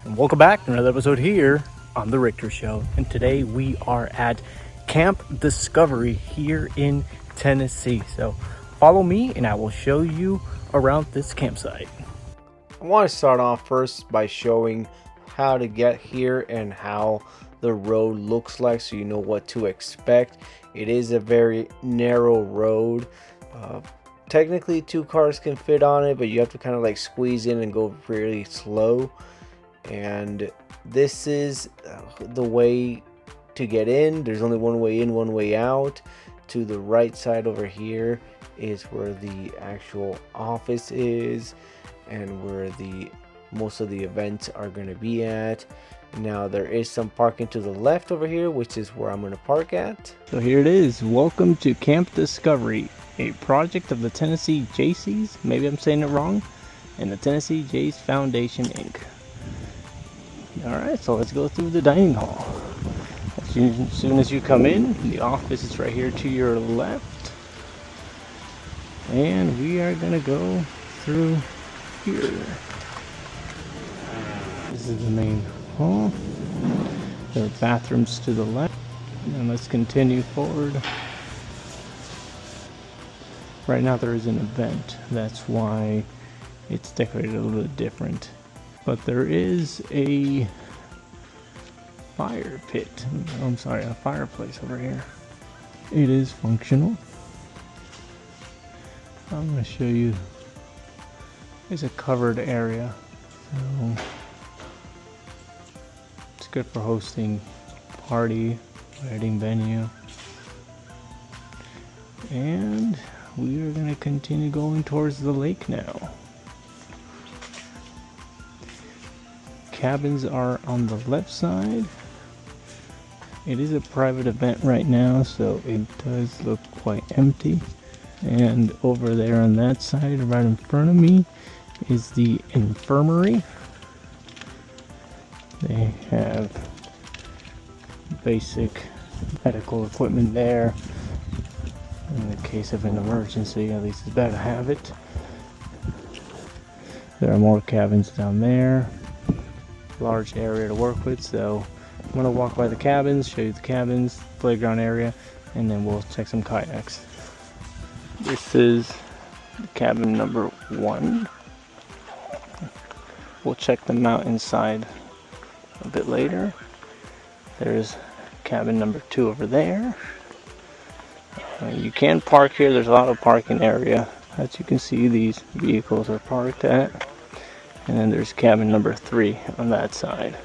and welcome back to another episode here on The Richter Show. And today we are at Camp Discovery here in Tennessee. So follow me and I will show you around this campsite. I want to start off first by showing how to get here and how the road looks like so you know what to expect. It is a very narrow road. Technically 2 cars can fit on it, but you have to kind of like squeeze in and go really slow. And this is the way to get in. There's only one way in, one way out. To the right side over here is where the actual office is and where most of the events are going to be at. Now there is some parking to the left over here, which is where I'm going to park at. So here it is. Welcome to Camp Discovery, a project of the Tennessee Jaycees, maybe I'm saying it wrong, and the Tennessee Jaycee Foundation, Inc. Alright, so let's go through the dining hall. As soon as you come in, the office is right here to your left. And we are going to go through here. This is the main hall. There are bathrooms to the left. And let's continue forward. Right now there is an event. That's why it's decorated a little bit different. But there is a fire pit. A fireplace over here. It is functional. I'm going to show you. It's a covered area. So it's good for hosting party, wedding venue. And we are going to continue going towards the lake now. Cabins are on the left side. It is a private event right now, so it does look quite empty. And over there on that side, right in front of me, is the infirmary. They have basic medical equipment there. In the case of an emergency, at least it's better to have it. There are more cabins down there. Large area to work with, so I'm going to walk by the cabins, show you the cabins, playground area, and then we'll check some kayaks. This is cabin number 1. We'll check them out inside a bit later. There's cabin number 2 over there. You can park here. There's a lot of parking area. As you can see, these vehicles are parked at. And then there's cabin number 3 on that side.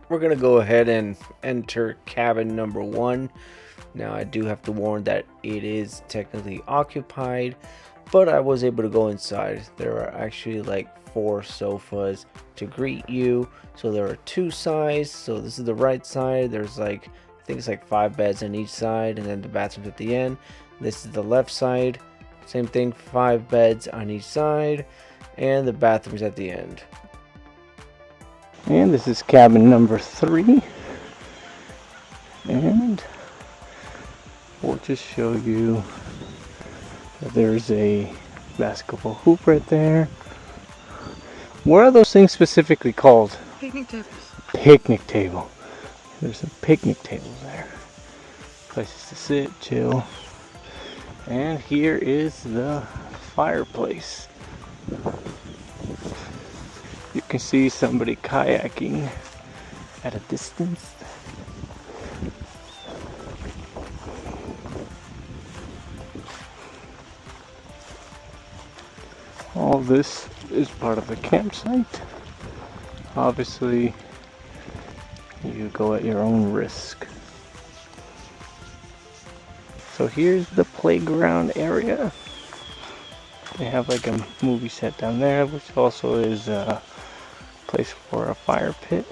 We're going to go ahead and enter cabin number 1. Now I do have to warn that it is technically occupied, but I was able to go inside. There are actually like 4 sofas to greet you. So there are 2 sides. So this is the right side. There's like, I think it's like 5 beds on each side, and then the bathrooms at the end. This is the left side. Same thing, 5 beds on each side, and the bathrooms at the end. And this is cabin number 3. And we'll just show you that there's a basketball hoop right there. What are those things specifically called? Picnic tables. Picnic table. There's some picnic tables there. Places to sit, chill. And here is the fireplace. You can see somebody kayaking at a distance. All this is part of the campsite. Obviously, you go at your own risk. So here's the playground area. They have like a movie set down there, which also is a place for a fire pit.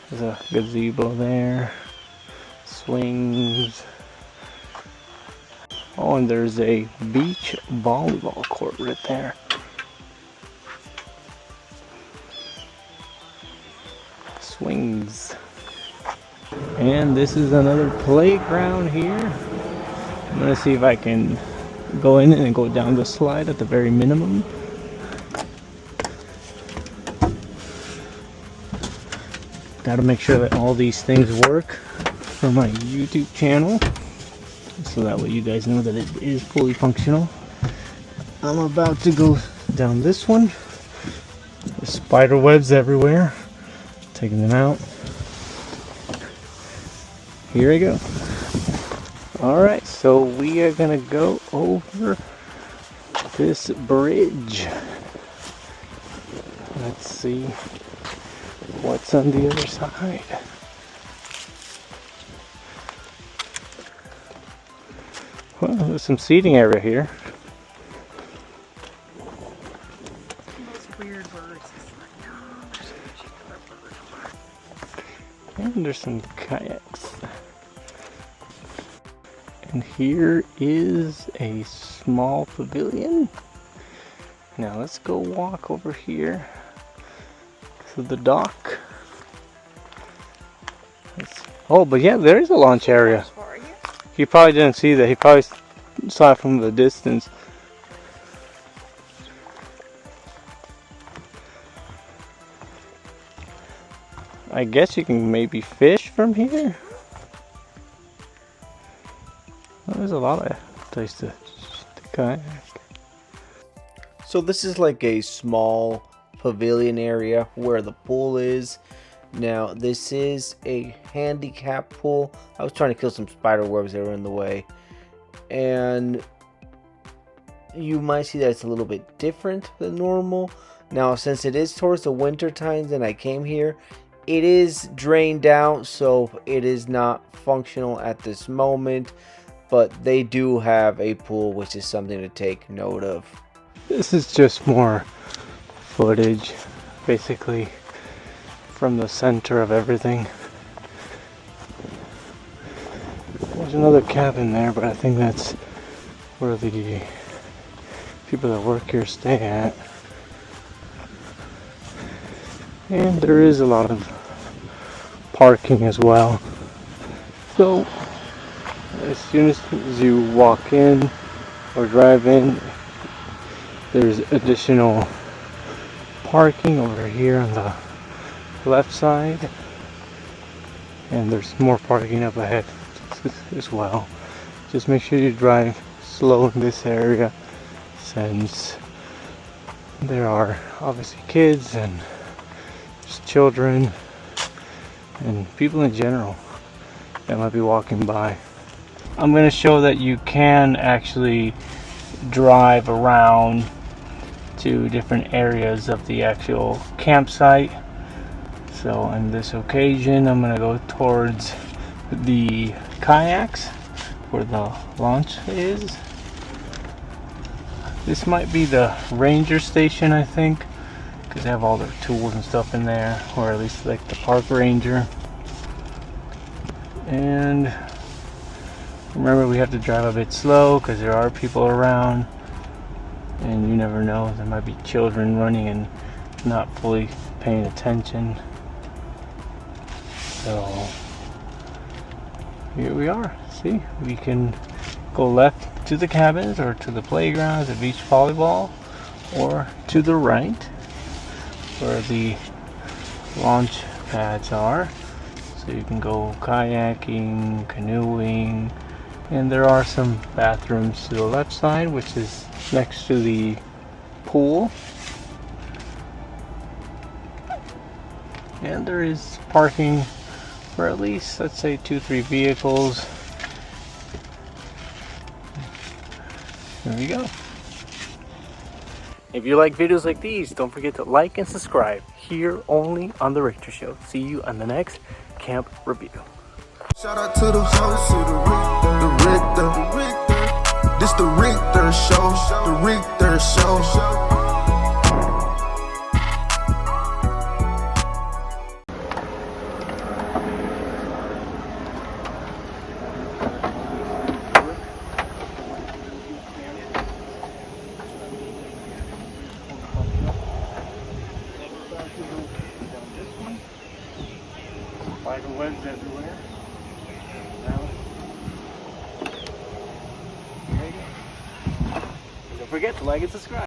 There's a gazebo there, swings. Oh, and there's a beach volleyball court right there. Swings. And this is another playground here. I'm gonna see if I can go in and go down the slide at the very minimum. Gotta make sure that all these things work for my YouTube channel, so that way you guys know that it is fully functional. I'm about to go down this one. There's spider webs everywhere. Taking them out. Here we go. Alright, so we are gonna go over this bridge. Let's see what's on the other side. Well, there's some seating area here. Those weird birds. And there's some kayaks. And here is a small pavilion. Now let's go walk over here to the dock. Oh, but yeah, there is a launch area. He probably didn't see that. He probably saw it from the distance. I guess you can maybe fish from here. Well, there's a lot of place to kayak. So this is like a small pavilion area where the pool is. Now this is a handicap pool. I was trying to kill some spider webs that were in the way, and you might see that it's a little bit different than normal. Now since it is towards the winter times and I came here, it is drained out, so it is not functional at this moment, but they do have a pool, which is something to take note of. This is just more footage, basically, from the center of everything. There's another cabin there, but I think that's where the people that work here stay at. And there is a lot of parking as well. So, as soon as you walk in or drive in, there's additional parking over here on the left side, and there's more parking up ahead as well. Just make sure you drive slow in this area, since there are obviously kids and just children and people in general that might be walking by. I'm going to show that you can actually drive around to different areas of the actual campsite. So on this occasion, I'm going to go towards the kayaks where the launch is. This might be the ranger station, I think, because they have all their tools and stuff in there, or at least like the park ranger. And remember, we have to drive a bit slow because there are people around, and you never know, there might be children running and not fully paying attention. So here we are. See, we can go left to the cabins, or to the playgrounds, the beach volleyball, or to the right where the launch pads are. So you can go kayaking, canoeing, and there are some bathrooms to the left side, which is next to the pool. And there is parking for at least, let's say, 2-3 vehicles. There we go. If you like videos like these, don't forget to like and subscribe here only on The Richter Show. See you on the next camp review. Shout out to the host, the Richter. This the Richter Show, the Richter Show. Spider webs everywhere. Now, there you go. Don't forget to like and subscribe.